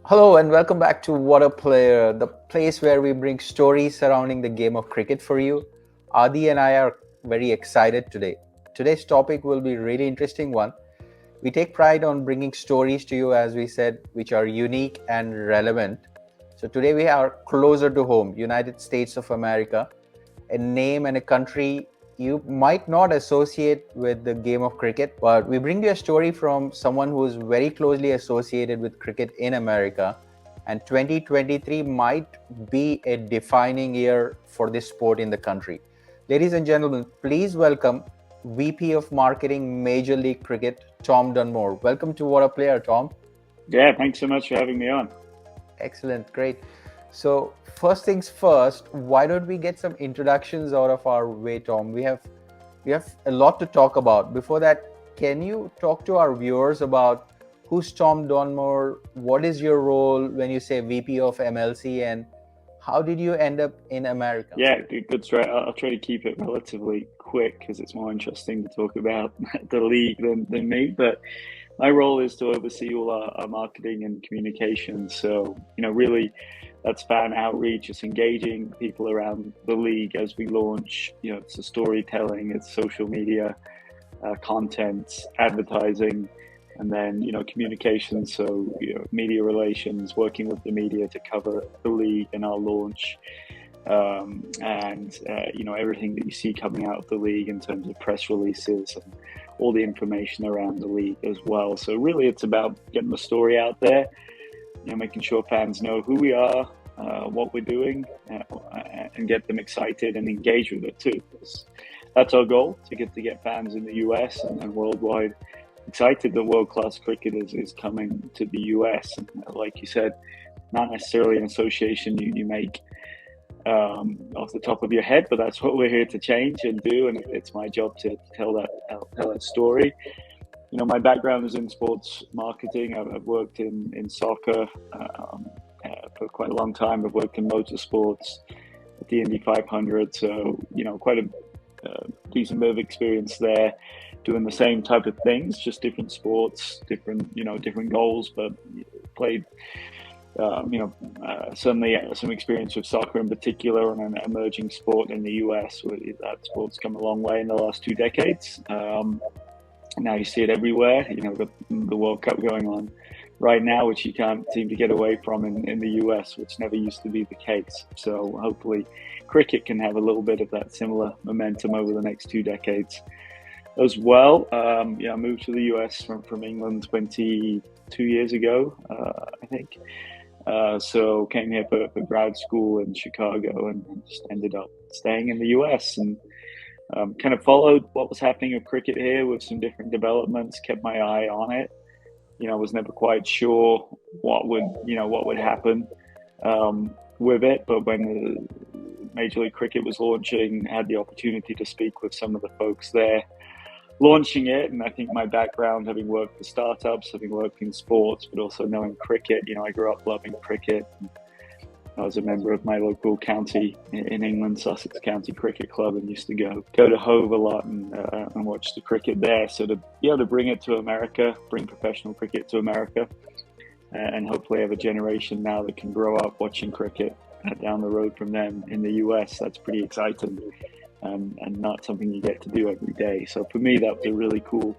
Hello and welcome back to Waadaplaya, the place where we bring stories surrounding the game of cricket for you. Adi and I are very excited today. Today's topic will be a really interesting one. We take pride on bringing stories to you, as we said, which are unique and relevant. So today we are closer to home, United States of America, a name and a country you might not associate with the game of cricket, but we bring you a story from someone who is very closely associated with cricket in America. And 2023 might be a defining year for this sport in the country. Ladies and gentlemen, please welcome VP of Marketing Major League Cricket, Tom Dunmore. Welcome to Waadaplaya, Tom. Yeah, thanks so much for having me on. Excellent, great. So first things first, why don't we get some introductions out of our way, Tom? We have a lot to talk about. Before that, can you talk to our viewers about who's Tom Dunmore? What is your role when you say VP of MLC, and how did you end up in America? Yeah, good try. I'll try to keep it relatively quick because it's more interesting to talk about the league than me. But my role is to oversee all our marketing and communications. So, really that's fan outreach. It's engaging people around the league as we launch. It's the storytelling, it's social media, content, advertising, and then communications. So media relations, working with the media to cover the league and our launch. And everything that you see coming out of the league in terms of press releases and all the information around the league as well. So really it's about getting the story out there, making sure fans know who we are, what we're doing, and get them excited and engaged with it too. That's our goal, to get fans in the US and worldwide excited that world-class cricket is coming to the US. And like you said, not necessarily an association you make off the top of your head, but that's what we're here to change and do, and it's my job to tell that story. My background is in sports marketing. I've worked in soccer for quite a long time. I've worked in motorsports at the Indy 500, so quite a decent bit of experience there, doing the same type of things, just different sports, different goals, but played certainly some experience with soccer in particular, on an emerging sport in the US. Where that sport's come a long way in the last 2 decades. Now you see it everywhere. Got the World Cup going on right now, which you can't seem to get away from in the US, which never used to be the case. So hopefully cricket can have a little bit of that similar momentum over the next 2 decades as well. I moved to the US from England 22 years ago, I think. So came here for grad school in Chicago and just ended up staying in the US, and kind of followed what was happening with cricket here with some different developments, kept my eye on it. I was never quite sure what would happen with it, but when the Major League Cricket was launching, had the opportunity to speak with some of the folks there launching it. And I think my background, having worked for startups, having worked in sports, but also knowing cricket, I grew up loving cricket. I was a member of my local county in England, Sussex County Cricket Club, and used to go to Hove a lot and watch the cricket there. So to bring it to America, bring professional cricket to America, and hopefully have a generation now that can grow up watching cricket down the road from them in the US. That's pretty exciting. And not something you get to do every day. So for me, that was a really cool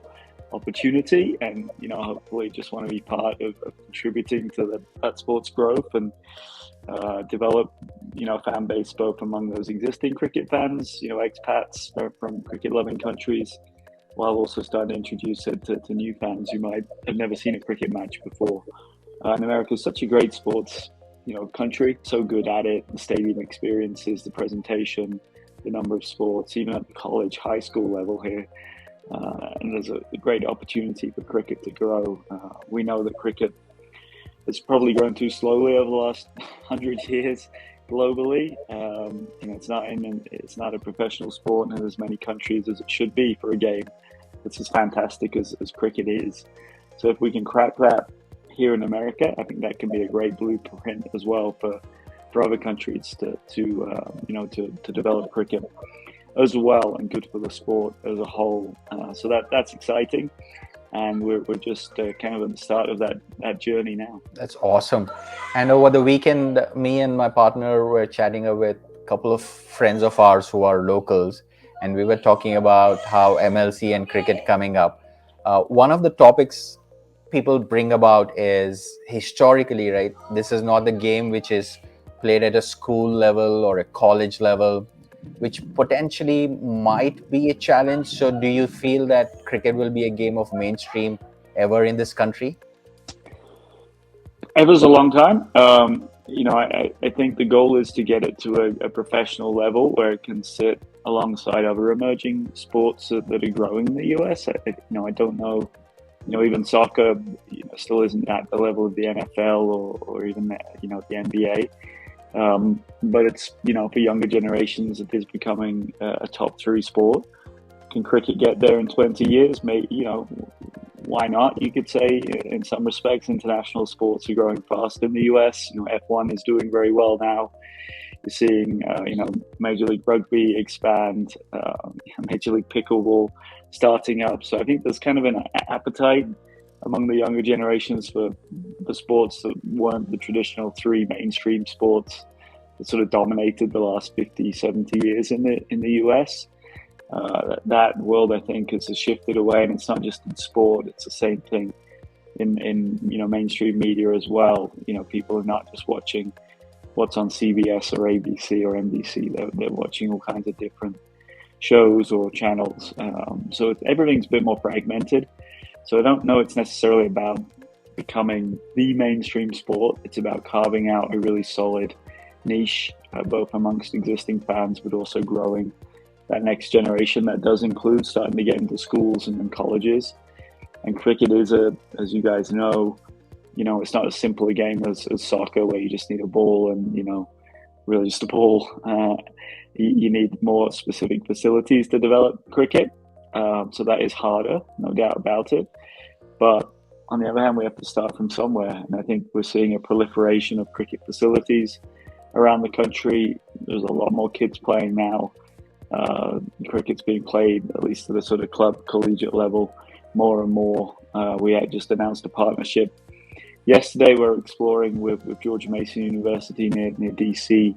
opportunity, and hopefully just want to be part of contributing to that sports growth and develop fan base both among those existing cricket fans, expats from cricket loving countries, while also starting to introduce it to new fans who might have never seen a cricket match before. And America is such a great sports country, so good at it. The stadium experiences, the presentation, the number of sports, even at the college, high school level here. And there's a great opportunity for cricket to grow. We know that cricket has probably grown too slowly over the last 100 years globally. It's not a professional sport in as many countries as it should be for a game that's as fantastic as cricket is. So if we can crack that here in America, I think that can be a great blueprint as well for other countries to develop cricket as well, and good for the sport as a whole. So that's exciting. and we're just kind of at the start of that journey now. That's awesome. And over the weekend, me and my partner were chatting with a couple of friends of ours who are locals, and we were talking about how MLC and cricket coming up. One of the topics people bring about is historically, right? This is not the game which is played at a school level or a college level, which potentially might be a challenge. So, do you feel that cricket will be a game of mainstream ever in this country? Ever's a long time. I think the goal is to get it to a professional level where it can sit alongside other emerging sports that are growing in the US. I don't know. Even soccer, still isn't at the level of the NFL or even the NBA. But it's for younger generations, it is becoming a top three sport. Can cricket get there in 20 years? Maybe, why not? You could say in some respects, international sports are growing fast in the US. F1 is doing very well now. You're seeing, Major League Rugby expand, Major League Pickleball starting up. So I think there's kind of an appetite among the younger generations for the sports that weren't the traditional three mainstream sports that sort of dominated the last 50, 70 years in the US. That world, I think, has shifted away, and it's not just in sport; it's the same thing in mainstream media as well. People are not just watching what's on CBS or ABC or NBC; they're watching all kinds of different shows or channels. So everything's a bit more fragmented. So I don't know it's necessarily about becoming the mainstream sport. It's about carving out a really solid niche, both amongst existing fans, but also growing that next generation. That does include starting to get into schools and colleges. And cricket is as you guys know, it's not as simple a game as soccer, where you just need a ball and, really just a ball. You need more specific facilities to develop cricket. So that is harder, no doubt about it. But on the other hand, we have to start from somewhere. And I think we're seeing a proliferation of cricket facilities around the country. There's a lot more kids playing now. Cricket's being played, at least at the sort of club collegiate level, more and more. We had just announced a partnership yesterday. We're exploring with George Mason University near DC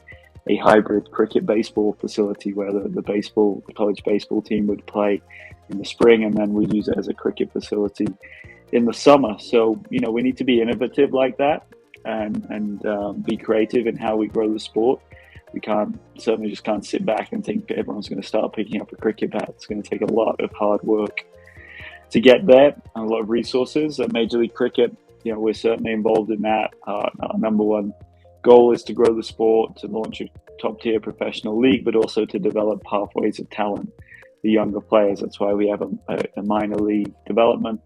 a hybrid cricket baseball facility where the college baseball team would play in the spring, and then we'd use it as a cricket facility in the summer. So we need to be innovative like that and be creative in how we grow the sport. We certainly just can't sit back and think everyone's going to start picking up a cricket bat. It's going to take a lot of hard work to get there, and a lot of resources. At Major League Cricket, we're certainly involved in that. Our number one goal is to grow the sport, to launch a top-tier professional league, but also to develop pathways of talent, the younger players. That's why we have a minor league development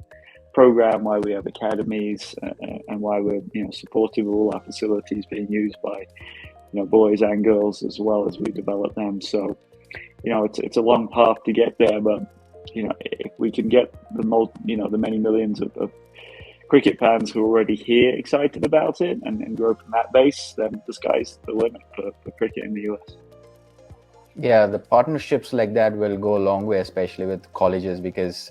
program, why we have academies, and why we're supportive of all our facilities being used by boys and girls as well as we develop them. So it's a long path to get there, but if we can get the many millions of cricket fans who are already here excited about it and grow from that base, then the sky's the limit for cricket in the US. Yeah, the partnerships like that will go a long way, especially with colleges, because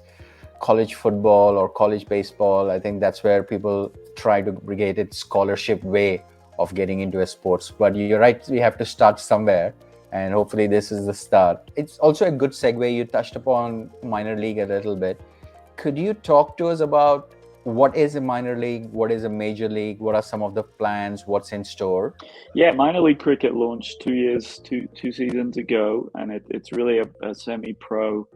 college football or college baseball, I think that's where people try to create a scholarship way of getting into a sports. But you're right, we have to start somewhere, and hopefully this is the start. It's also a good segue. You touched upon minor league a little bit. Could you talk to us about what is a minor league, what is a major league, what are some of the plans, what's in store? Yeah, minor league cricket launched two seasons ago, and it's really a semi-pro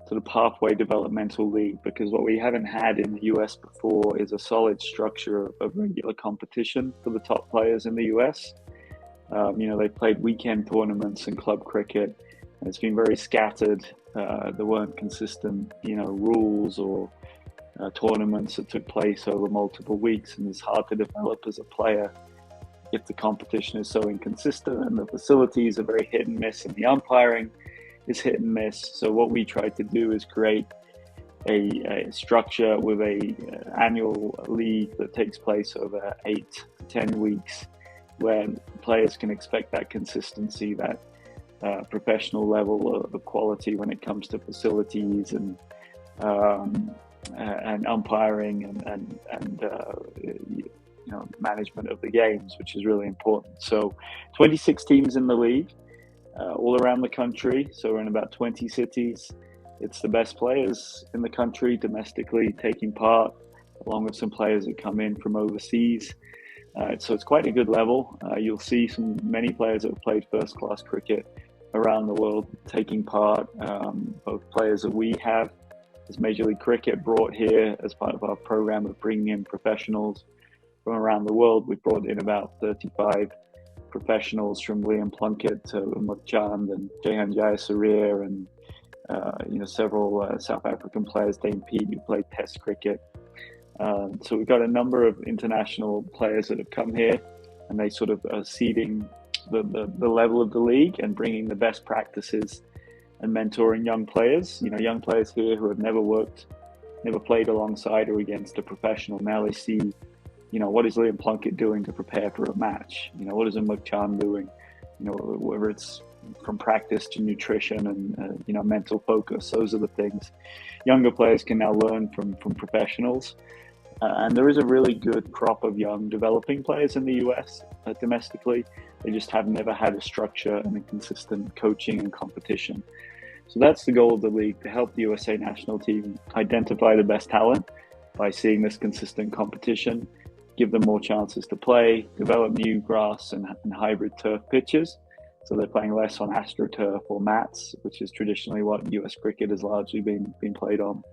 sort of pathway developmental league, because what we haven't had in the US before is a solid structure of regular competition for the top players in the US. They played weekend tournaments and club cricket, and it's been very scattered. There weren't consistent, rules or tournaments that took place over multiple weeks, and it's hard to develop as a player if the competition is so inconsistent and the facilities are very hit and miss and the umpiring is hit and miss. So what we tried to do is create a structure with a annual league that takes place over 8 to 10 weeks, where players can expect that consistency, that professional level of quality when it comes to facilities and and umpiring and management of the games, which is really important. So 26 teams in the league, all around the country. So we're in about 20 cities. It's the best players in the country domestically taking part, along with some players that come in from overseas. So it's quite a good level. You'll see many players that have played first-class cricket around the world taking part, both players that we have as Major League Cricket brought here as part of our program of bringing in professionals from around the world. We've brought in about 35 professionals, from Liam Plunkett to Umut Chand and Jehan Jayasuriya, and several South African players, Dane Pete, who played Test cricket. So we've got a number of international players that have come here, and they sort of are seeding the level of the league and bringing the best practices and mentoring young players. Young players here who have never played alongside or against a professional. Now they see, what is Liam Plunkett doing to prepare for a match? What is Umut Chand doing? Whether it's from practice to nutrition and mental focus. Those are the things younger players can now learn from professionals. And there is a really good crop of young developing players in the US domestically. They just have never had a structure and a consistent coaching and competition. So that's the goal of the league, to help the USA national team identify the best talent by seeing this consistent competition, give them more chances to play, develop new grass and hybrid turf pitches. So they're playing less on AstroTurf or mats, which is traditionally what US cricket has largely been played on.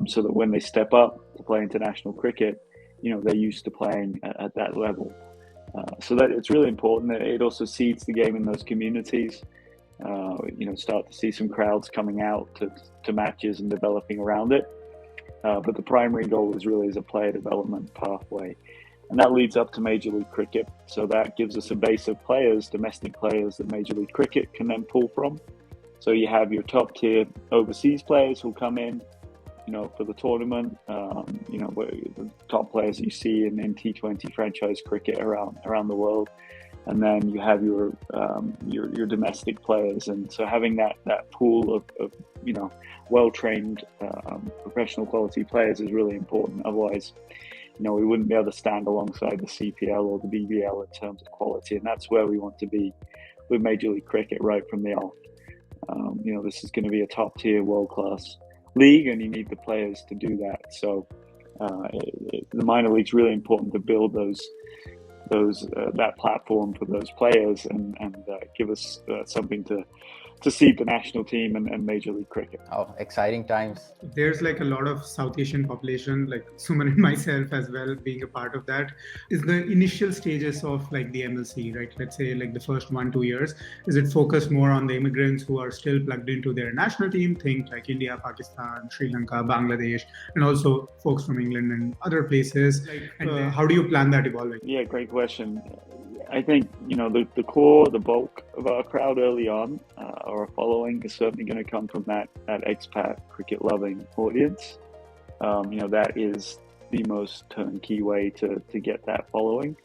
So that when they step up to play international cricket, they're used to playing at that level. So that it's really important. It also seeds the game in those communities. Start to see some crowds coming out to matches and developing around it. But the primary goal is really as a player development pathway. And that leads up to Major League Cricket. So that gives us a base of players, domestic players, that Major League Cricket can then pull from. So you have your top tier overseas players who come in, for the tournament, the top players that you see in T20 franchise cricket around the world. And then you have your domestic players. And so having that pool of well-trained professional quality players is really important. Otherwise, we wouldn't be able to stand alongside the CPL or the BBL in terms of quality. And that's where we want to be with Major League Cricket right from the off. This is going to be a top-tier, world-class league, and you need the players to do that. So the minor league's really important to build that platform for those players and give us something to seed the national team and Major League Cricket. Oh, exciting times. There's like a lot of South Asian population, like Suman and myself as well, being a part of that. Is the initial stages of like the MLC, right? Let's say like the first 1-2 years, is it focused more on the immigrants who are still plugged into their national team, think like India, Pakistan, Sri Lanka, Bangladesh, and also folks from England and other places? And how do you plan that evolving? Yeah, great question. I think, the core, the bulk of our crowd early on, our following, is certainly going to come from that expat cricket-loving audience. That is the most turnkey way to get that following.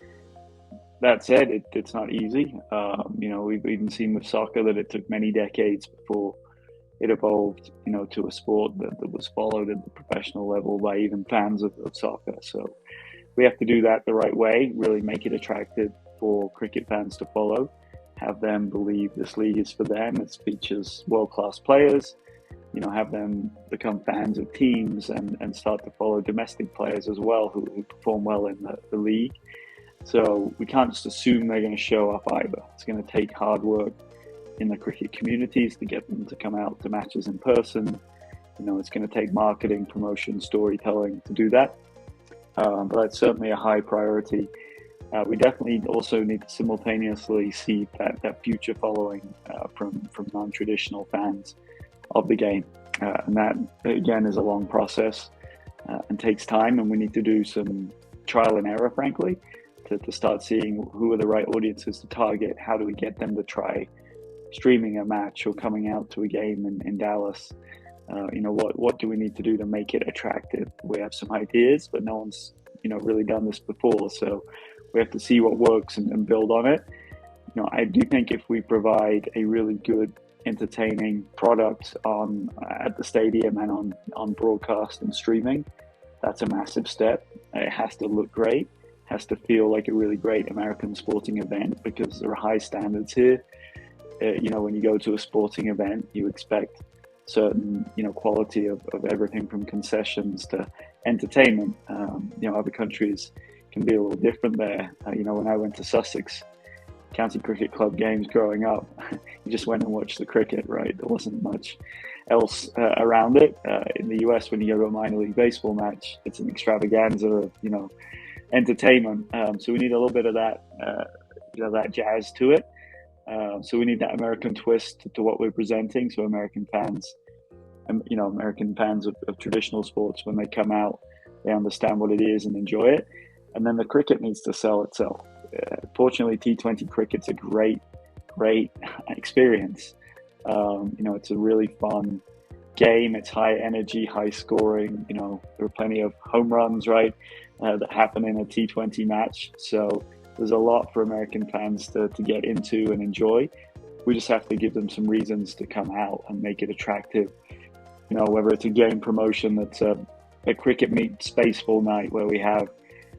That said, it's not easy. We've even seen with soccer that it took many decades before it evolved, to a sport that was followed at the professional level by even fans of soccer. So we have to do that the right way, really make it attractive for cricket fans to follow, have them believe this league is for them. It features world-class players, have them become fans of teams and start to follow domestic players as well who perform well in the league. So we can't just assume they're going to show up either. It's going to take hard work in the cricket communities to get them to come out to matches in person. It's going to take marketing, promotion, storytelling to do that. But that's certainly a high priority. We definitely also need to simultaneously see that future following from non-traditional fans of the game. And that, again, is a long process and takes time. And we need to do some trial and error, frankly, to start seeing who are the right audiences to target. How do we get them to try streaming a match or coming out to a game in Dallas? What do we need to do to make it attractive? We have some ideas, but no one's really done this before. So we have to see what works and build on it. I do think if we provide a really good entertaining product at the stadium and on broadcast and streaming. That's a massive step. It has to look great, has to feel like a really great American sporting event, because there are high standards here. When you go to a sporting event, you expect certain, quality of everything from concessions to entertainment. Other countries can be a little different there. When I went to Sussex County Cricket Club games growing up, you just went and watched the cricket, right? There wasn't much else around it. In the US, when you go to a minor league baseball match, it's an extravaganza of, entertainment. So we need a little bit of that, that jazz to it. So we need that American twist to what we're presenting. So American fans, of traditional sports, when they come out, they understand what it is and enjoy it. And then the cricket needs to sell itself. Fortunately, T20 cricket's a great experience. It's a really fun game. It's high energy, high scoring. There are plenty of home runs, right, that happen in a T20 match. So there's a lot for American fans to get into and enjoy. We just have to give them some reasons to come out and make it attractive. Whether it's a game promotion that's a cricket meets baseball night, where we have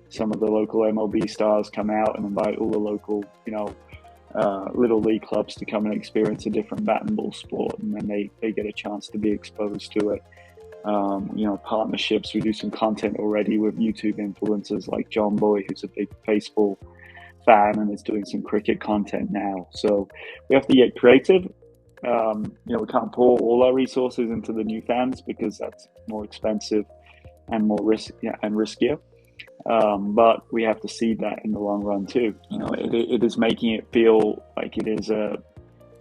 some of the local MLB stars come out and invite all the local, little league clubs to come and experience a different bat and ball sport, and then they get a chance to be exposed to it. Partnerships. We do some content already with YouTube influencers like John Boy, who's a big baseball fan and is doing some cricket content now. So we have to get creative. We can't pour all our resources into the new fans, because that's more expensive and more riskier. But we have to see that in the long run too. It is making it feel like it is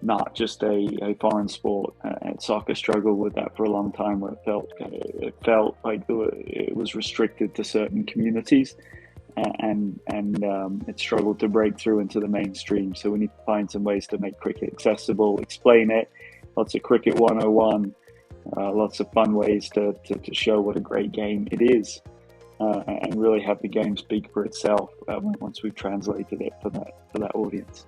not just a foreign sport. Soccer struggled with that for a long time, where it felt like it was restricted to certain communities, and it struggled to break through into the mainstream. So we need to find some ways to make cricket accessible, explain it, lots of cricket 101, lots of fun ways to show what a great game it is, and really have the game speak for itself once we've translated it for that audience.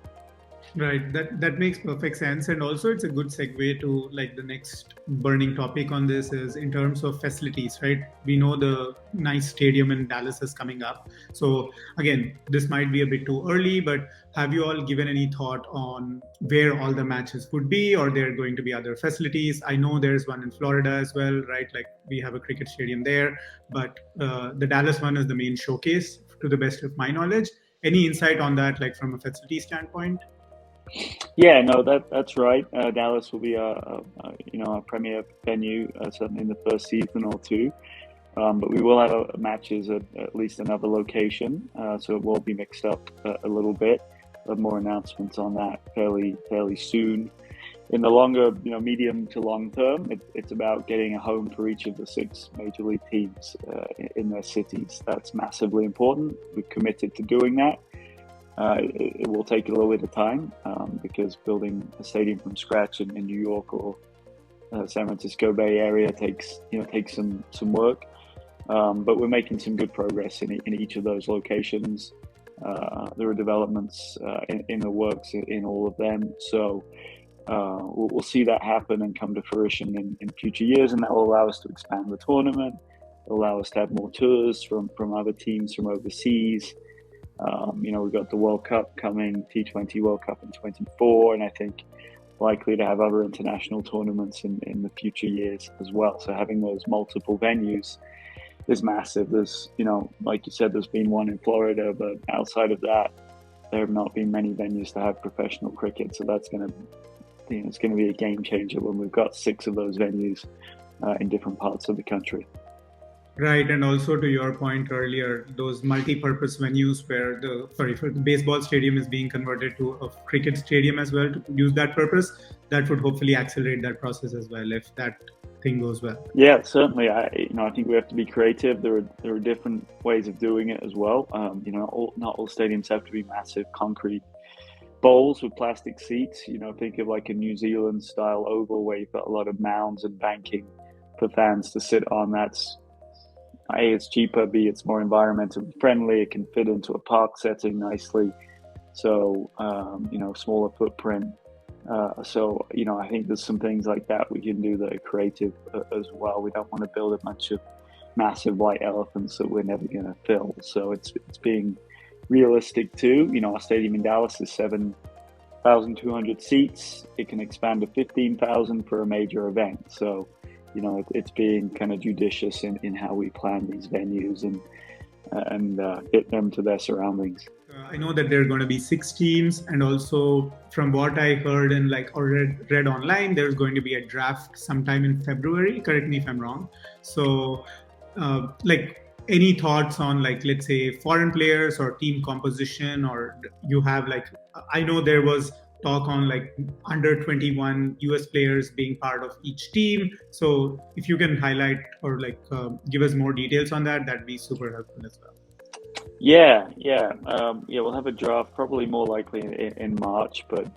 Right, that makes perfect sense. And also it's a good segue to like the next burning topic on this is in terms of facilities, right? We know the nice stadium in Dallas is coming up. So again, this might be a bit too early, but have you all given any thought on where all the matches would be, or there are going to be other facilities? I know there's one in Florida as well, right? Like we have a cricket stadium there, but the Dallas one is the main showcase to the best of my knowledge. Any insight on that, like from a facility standpoint? Yeah, no, that's right. Dallas will be our premier venue, certainly in the first season or two. But we will have matches at least another location, so it will be mixed up a little bit. We'll have more announcements on that fairly soon. In the longer, medium to long term, it's about getting a home for each of the 6 major league teams in their cities. That's massively important. We're committed to doing that. It will take a little bit of time because building a stadium from scratch in New York or San Francisco Bay Area takes some work. But we're making some good progress in each of those locations. There are developments in the works in all of them. So we'll see that happen and come to fruition in future years, and that will allow us to expand the tournament. It'll allow us to have more tours from other teams from overseas. We've got the World Cup coming, T20 World Cup in 2024, and I think likely to have other international tournaments in the future years as well. So having those multiple venues is massive. There's, like you said, there's been one in Florida, but outside of that, there have not been many venues to have professional cricket. So that's it's going to be a game changer when we've got 6 of those venues in different parts of the country. Right, and also to your point earlier, those multi-purpose venues where the baseball stadium is being converted to a cricket stadium as well to use that purpose, that would hopefully accelerate that process as well if that thing goes well. Yeah, certainly. I think we have to be creative. There are different ways of doing it as well. Not all stadiums have to be massive concrete bowls with plastic seats. Think of like a New Zealand style oval where you've got a lot of mounds and banking for fans to sit on. That's A, it's cheaper, B, it's more environmentally friendly, it can fit into a park setting nicely. So, smaller footprint So, I think there's some things like that we can do that are creative as well. We don't want to build a bunch of massive white elephants that we're never going to fill. So it's being realistic too. Our stadium in Dallas is 7,200 seats. It can expand to 15,000 for a major event. So, it's being kind of judicious in how we plan these venues and fit them to their surroundings. I know that there are going to be 6 teams, and also from what I heard and or read online, there's going to be a draft sometime in February. Correct me if I'm wrong. So, any thoughts on let's say foreign players or team composition, or you have I know there was talk on under 21 US players being part of each team. So if you can highlight or give us more details on that, that'd be super helpful as well. We'll have a draft probably more likely in March, but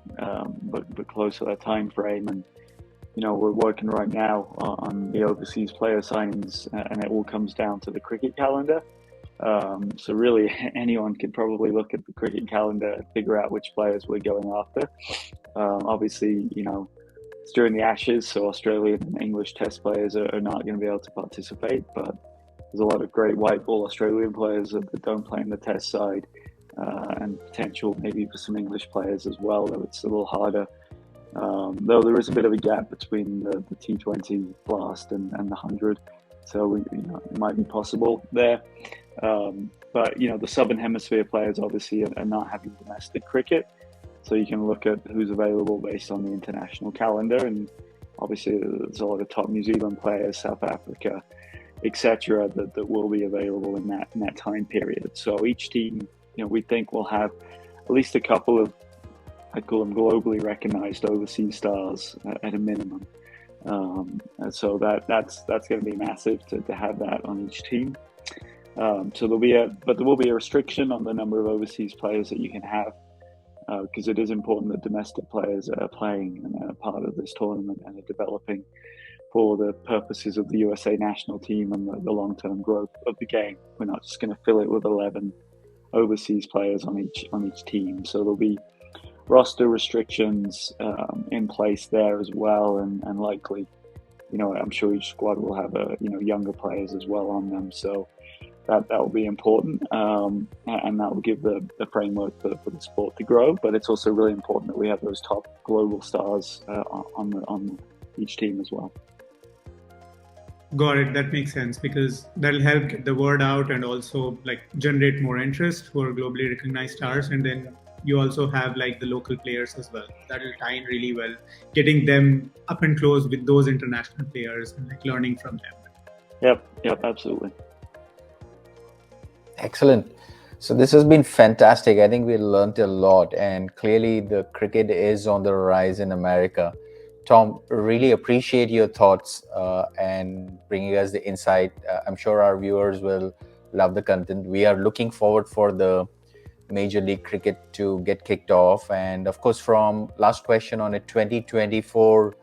close to that time frame. And we're working right now on the overseas player signings, and it all comes down to the cricket calendar. So really, anyone can probably look at the cricket calendar and figure out which players we're going after. Obviously, it's during the Ashes, so Australian and English Test players are not going to be able to participate, but there's a lot of great white ball Australian players that don't play in the Test side, and potential maybe for some English players as well, though it's a little harder. Though there is a bit of a gap between the T20 Blast and the 100, so it might be possible there. But the Southern Hemisphere players obviously are not having domestic cricket, so you can look at who's available based on the international calendar, and obviously there's a lot of top New Zealand players, South Africa, etc., that will be available in that time period. So each team, we think will have at least a couple of, I call them globally recognized overseas stars at a minimum. And so that's going to be massive to have that on each team. So there will be a restriction on the number of overseas players that you can have, because it is important that domestic players are playing and are part of this tournament and are developing for the purposes of the USA national team and the long-term growth of the game. We're not just going to fill it with 11 overseas players on each team. So there'll be roster restrictions in place there as well, and likely, I'm sure each squad will have younger players as well on them. So that will be important, and that will give the framework for the sport to grow. But it's also really important that we have those top global stars on each team as well. Got it. That makes sense, because that'll help get the word out and also generate more interest for globally recognized stars. And then you also have the local players as well. That'll tie in really well, getting them up and close with those international players and learning from them. Yep, absolutely. Excellent. So this has been fantastic. I think we learned a lot, and clearly the cricket is on the rise in America. Tom, really appreciate your thoughts and bringing us the insight. I'm sure our viewers will love the content. We are looking forward for the Major League Cricket to get kicked off. And of course, from last question on a 2024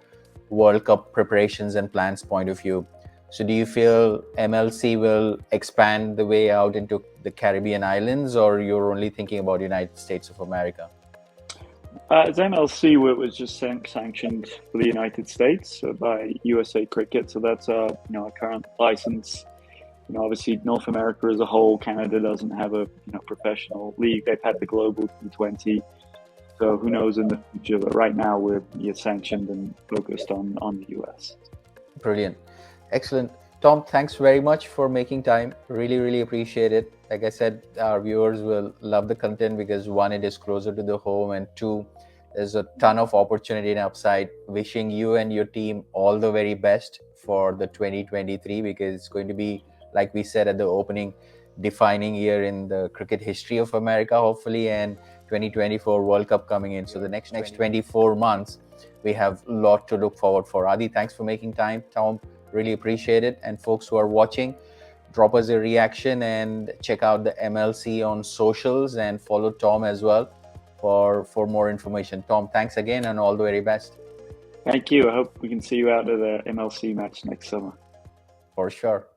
World Cup preparations and plans point of view, so do you feel MLC will expand the way out into the Caribbean islands, or you're only thinking about United States of America? As MLC, was just sanctioned for the United States by USA Cricket, so that's our current license. Obviously North America as a whole, Canada doesn't have a professional league. They've had the global T20, so who knows in the future. But right now we're sanctioned and focused on the US. Brilliant, excellent. Tom, thanks very much for making time. Really appreciate it. Like I said, our viewers will love the content because one, it is closer to the home, and two, there's a ton of opportunity and upside. Wishing you and your team all the very best for the 2023, because it's going to be, like we said at the opening, defining year in the cricket history of America, hopefully, and 2024 World Cup coming in. So the next 24 months, we have a lot to look forward for. Adi, thanks for making time. Tom, really appreciate it. And folks who are watching, drop us a reaction and check out the MLC on socials and follow Tom as well for more information. Tom, thanks again and all the very best. Thank you. I hope we can see you out at the MLC match next summer. For sure.